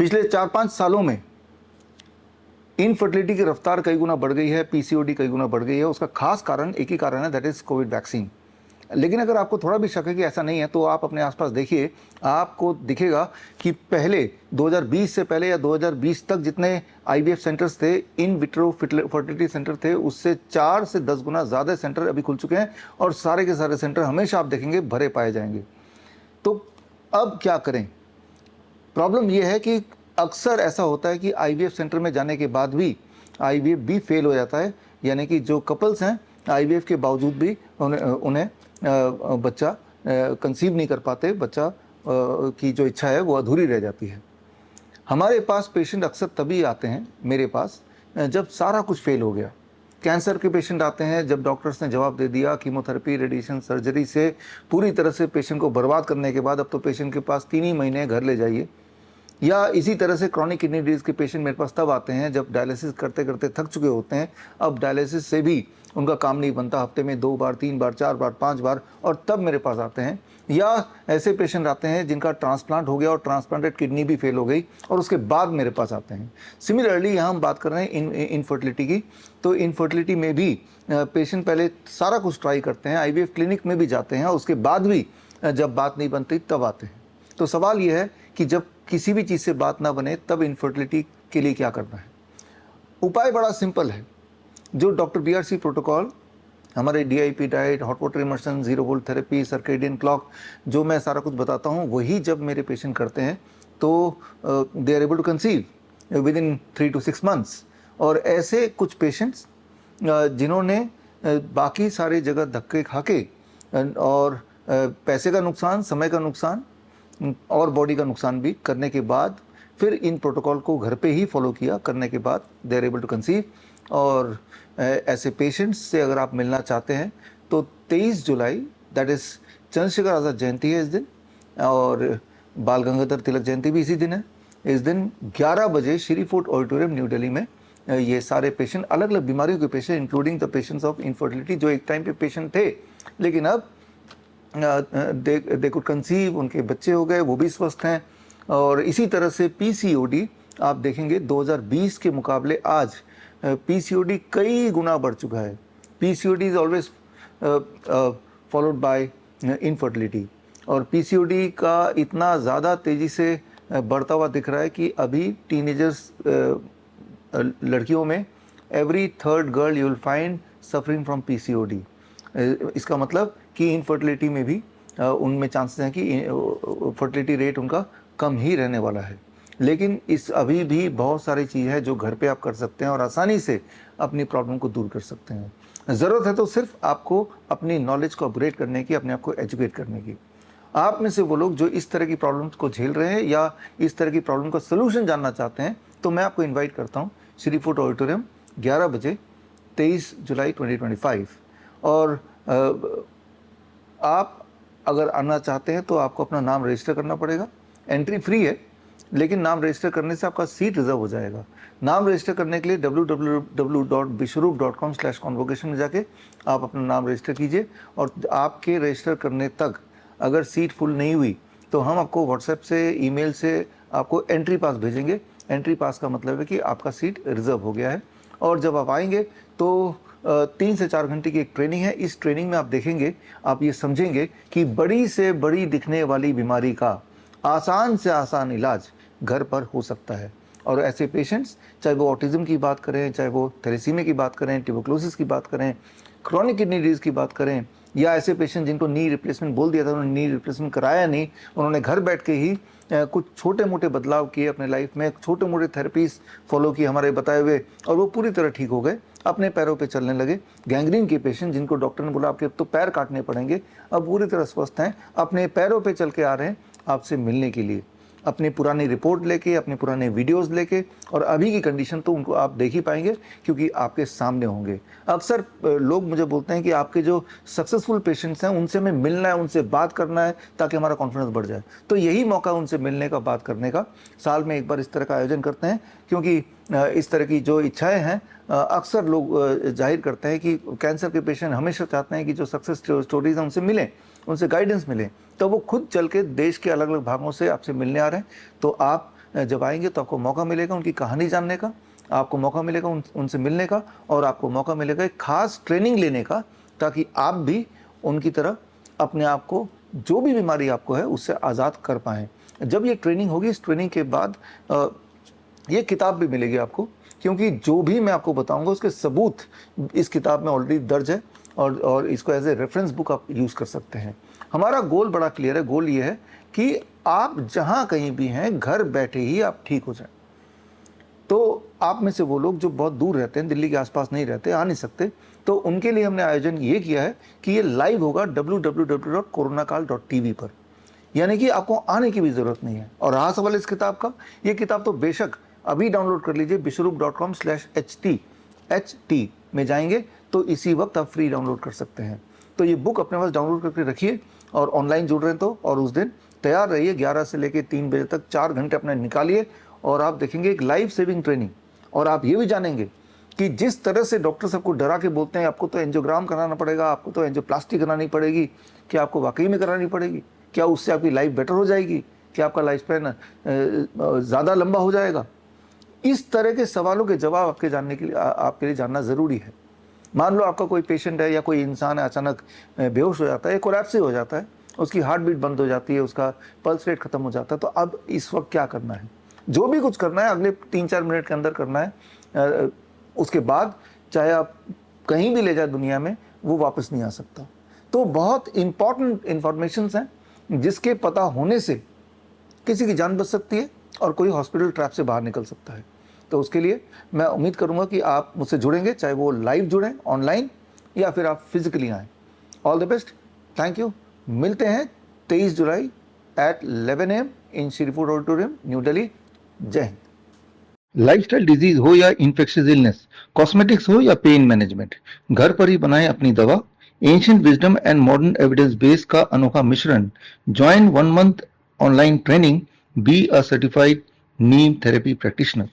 पिछले 4-5 सालों में इनफर्टिलिटी की रफ्तार कई गुना बढ़ गई है, पीसीओडी कई गुना बढ़ गई है। उसका खास कारण एक ही कारण है, दैट इज कोविड वैक्सीन। लेकिन अगर आपको थोड़ा भी शक है कि ऐसा नहीं है, तो आप अपने आसपास देखिए, आपको दिखेगा कि पहले 2020 से पहले या 2020 तक जितने आईवीएफ सेंटर्स थे, इन विट्रो फर्टिलिटी सेंटर थे, उससे 4 से 10 गुना ज़्यादा सेंटर अभी खुल चुके हैं और सारे के सारे सेंटर हमेशा आप देखेंगे भरे पाए जाएंगे। तो अब क्या करें? प्रॉब्लम यह है कि अक्सर ऐसा होता है कि आईवीएफ सेंटर में जाने के बाद भी आईवीएफ भी फेल हो जाता है, यानी कि जो कपल्स हैं आईवीएफ के बावजूद भी उन्हें बच्चा कंसीव नहीं कर पाते, बच्चा की जो इच्छा है वो अधूरी रह जाती है। हमारे पास पेशेंट अक्सर तभी आते हैं मेरे पास जब सारा कुछ फेल हो गया। कैंसर के पेशेंट आते हैं जब डॉक्टर्स ने जवाब दे दिया, कीमोथेरेपी, रेडिएशन, सर्जरी से पूरी तरह से पेशेंट को बर्बाद करने के बाद अब तो पेशेंट के पास 3 ही महीने घर ले जाइए। या इसी तरह से क्रॉनिक किडनी डिजीज के पेशेंट मेरे पास तब आते हैं जब डायलिसिस करते करते थक चुके होते हैं, अब डायलिसिस से भी उनका काम नहीं बनता, हफ्ते में 2 बार, 3 बार, 4 बार, 5 बार, और तब मेरे पास आते हैं। या ऐसे पेशेंट आते हैं जिनका ट्रांसप्लांट हो गया और ट्रांसप्लांटेड किडनी भी फेल हो गई और उसके बाद मेरे पास आते हैं। सिमिलरली यहाँ हम बात कर रहे हैं इनफर्टिलिटी की, तो इनफर्टिलिटी में भी पेशेंट पहले सारा कुछ ट्राई करते हैं, आईवीएफ क्लिनिक में भी जाते हैं, उसके बाद भी जब बात नहीं बनती तब आते हैं। तो सवाल यह है कि जब किसी भी चीज़ से बात ना बने तब इनफर्टिलिटी के लिए क्या करना है? उपाय बड़ा सिंपल है। जो डॉक्टर बीआरसी प्रोटोकॉल, हमारे DIP diet, hot water immersion, 0 volt therapy, circadian clock, जो मैं सारा कुछ बताता हूँ, वही जब मेरे पेशेंट करते हैं तो they are able to conceive within 3 to 6 months। और ऐसे कुछ पेशेंट्स जिन्होंने बाकी सारे जगह धक्के खा के और पैसे का नुकसान, समय का नुकसान और बॉडी का नुकसान भी करने के बाद फिर इन प्रोटोकॉल को घर पे ही फॉलो किया करने के बाद they are able to conceive. और ऐसे पेशेंट्स से अगर आप मिलना चाहते हैं तो 23 जुलाई, दैट इज़ चंद्रशेखर आज़ाद जयंती है इस दिन, और बाल गंगाधर तिलक जयंती भी इसी दिन है। इस दिन 11 बजे Shri fort auditorium new Delhi में ये सारे पेशेंट, अलग अलग बीमारियों के patient, including the patients of infertility, जो एक टाइम पे पेशेंट थे लेकिन अब दे कुड कंसीव, उनके बच्चे हो गए, वो भी स्वस्थ हैं। और इसी तरह से पीसीओडी आप देखेंगे 2020 के मुकाबले आज पीसीओडी कई गुना बढ़ चुका है। PCOD is always followed by infertility, और पीसीओडी का इतना ज़्यादा तेज़ी से बढ़ता हुआ दिख रहा है कि अभी टीनेजर्स लड़कियों में every third girl you will find suffering from PCOD. इसका मतलब कि इनफर्टिलिटी में भी उनमें चांसेस हैं कि फर्टिलिटी रेट उनका कम ही रहने वाला है। लेकिन इस अभी भी बहुत सारी चीज़ है जो घर पे आप कर सकते हैं और आसानी से अपनी प्रॉब्लम को दूर कर सकते हैं। ज़रूरत है तो सिर्फ आपको अपनी नॉलेज को अपग्रेड करने की, अपने आप को एजुकेट करने की। आप में से वो लोग जो इस तरह की प्रॉब्लम्स को झेल रहे हैं या इस तरह की प्रॉब्लम का सोल्यूशन जानना चाहते हैं, तो मैं आपको इन्वाइट करता हूँ श्री फोर्ट ऑडिटोरियम 11 बजे 23 जुलाई 2025। और आप अगर आना चाहते हैं तो आपको अपना नाम रजिस्टर करना पड़ेगा। एंट्री फ्री है, लेकिन नाम रजिस्टर करने से आपका सीट रिजर्व हो जाएगा। नाम रजिस्टर करने के लिए www.bishrup.com/convocation में जाके आप अपना नाम रजिस्टर कीजिए, और आपके रजिस्टर करने तक अगर सीट फुल नहीं हुई तो हम आपको व्हाट्सएप से, ईमेल से आपको एंट्री पास भेजेंगे। एंट्री पास का मतलब है कि आपका सीट रिजर्व हो गया है। और जब आप आएंगे तो 3 से 4 घंटे की एक ट्रेनिंग है। इस ट्रेनिंग में आप देखेंगे, आप ये समझेंगे कि बड़ी से बड़ी दिखने वाली बीमारी का आसान से आसान इलाज घर पर हो सकता है। और ऐसे पेशेंट्स, चाहे वो ऑटिज्म की बात करें, चाहे वो थैलेसीमिया की बात करें, ट्यूबरकुलोसिस की बात करें, क्रॉनिक किडनी डिजीज की बात करें, या ऐसे पेशेंट जिनको नी रिप्लेसमेंट बोल दिया था, उन्होंने नी रिप्लेसमेंट कराया नहीं, उन्होंने घर बैठ के ही कुछ छोटे मोटे बदलाव किए अपने लाइफ में, छोटे मोटे थेरेपीज फॉलो की हमारे बताए हुए, और वो पूरी तरह ठीक हो गए, अपने पैरों पे चलने लगे। गैंग्रीन के पेशेंट जिनको डॉक्टर ने बोला आपके तो पैर काटने पड़ेंगे, अब पूरी तरह स्वस्थ हैं, अपने पैरों पे चल के आ रहे हैं आपसे मिलने के लिए, अपनी पुरानी रिपोर्ट लेके, अपने पुराने वीडियोस लेके। और अभी की कंडीशन तो उनको आप देख ही पाएंगे क्योंकि आपके सामने होंगे। अक्सर लोग मुझे बोलते हैं कि आपके जो सक्सेसफुल पेशेंट्स हैं उनसे हमें मिलना है, उनसे बात करना है ताकि हमारा कॉन्फिडेंस बढ़ जाए। तो यही मौका उनसे मिलने का, बात करने का। साल में एक बार इस तरह का आयोजन करते हैं क्योंकि इस तरह की जो इच्छाएँ हैं अक्सर लोग जाहिर करते हैं कि कैंसर के पेशेंट हमेशा चाहते हैं कि जो सक्सेस स्टोरीज हैं उनसे मिलें, उनसे गाइडेंस मिले। तो वो खुद चल के देश के अलग अलग भागों से आपसे मिलने आ रहे हैं। तो आप जब आएंगे तो आपको मौका मिलेगा उनकी कहानी जानने का, आपको मौका मिलेगा उनसे मिलने का, और आपको मौका मिलेगा एक खास ट्रेनिंग लेने का, ताकि आप भी उनकी तरह अपने आप को, जो भी बीमारी आपको है, उससे आज़ाद कर पाएँ। जब ये ट्रेनिंग होगी, इस ट्रेनिंग के बाद ये किताब भी मिलेगी आपको, क्योंकि जो भी मैं आपको बताऊंगा उसके सबूत इस किताब में ऑलरेडी दर्ज है, और इसको एज ए रेफरेंस बुक आप यूज़ कर सकते हैं। हमारा गोल बड़ा क्लियर है। गोल ये है कि आप जहाँ कहीं भी हैं, घर बैठे ही आप ठीक हो जाएं। तो आप में से वो लोग जो बहुत दूर रहते हैं, दिल्ली के आसपास नहीं रहते, आ नहीं सकते, तो उनके लिए हमने आयोजन ये किया है कि ये लाइव होगा www.coronakal.tv पर, यानी कि आपको आने की भी ज़रूरत नहीं है। और रहा सवाल इस किताब का, ये किताब तो बेशक अभी डाउनलोड कर लीजिए, bishrup.com/ht में जाएंगे तो इसी वक्त आप फ्री डाउनलोड कर सकते हैं। तो ये बुक अपने पास डाउनलोड करके रखिए, और ऑनलाइन जुड़ रहे हैं तो, और उस दिन तैयार रहिए 11 से लेकर 3 बजे तक, 4 घंटे अपने निकालिए, और आप देखेंगे एक लाइफ सेविंग ट्रेनिंग। और आप ये भी जानेंगे कि जिस तरह से डॉक्टर सबको डरा के बोलते हैं आपको तो एंजियोग्राम कराना पड़ेगा, आपको तो एंजियोप्लास्टी करानी पड़ेगी, क्या आपको वाकई में करानी पड़ेगी? क्या उससे आपकी लाइफ बेटर हो जाएगी? क्या आपका लाइफ स्पैन ज़्यादा लंबा हो जाएगा? इस तरह के सवालों के जवाब आपके जानने के लिए, आपके लिए जानना ज़रूरी है। मान लो आपका कोई पेशेंट है या कोई इंसान है, अचानक बेहोश हो जाता है, कोलैप्स हो जाता है, उसकी हार्ट बीट बंद हो जाती है, उसका पल्स रेट खत्म हो जाता है, तो अब इस वक्त क्या करना है? जो भी कुछ करना है अगले 3-4 मिनट के अंदर करना है। उसके बाद चाहे आप कहीं भी ले जाए दुनिया में, वो वापस नहीं आ सकता। तो बहुत इंपॉर्टेंट इंफॉर्मेशन हैं जिसके पता होने से किसी की जान बच सकती है और कोई हॉस्पिटल ट्रैप से बाहर निकल सकता है। तो उसके लिए मैं उम्मीद करूंगा कि आप मुझसे जुड़ेंगे, चाहे वो लाइव जुड़ें ऑनलाइन या फिर आप फिजिकली आएँ। All the best, thank you. मिलते हैं 23 जुलाई at 11 AM in Shri food auditorium, new Delhi. जय हिंद। लाइफस्टाइल डिजीज हो या इन्फेक्शियस इलनेस, कॉस्मेटिक्स हो या पेन मैनेजमेंट, घर पर ही बनाएं अपनी दवा। Ancient wisdom and modern evidence base का अनोखा मिश्रण। Join 1 month online training, be a certified Neem therapy practitioner.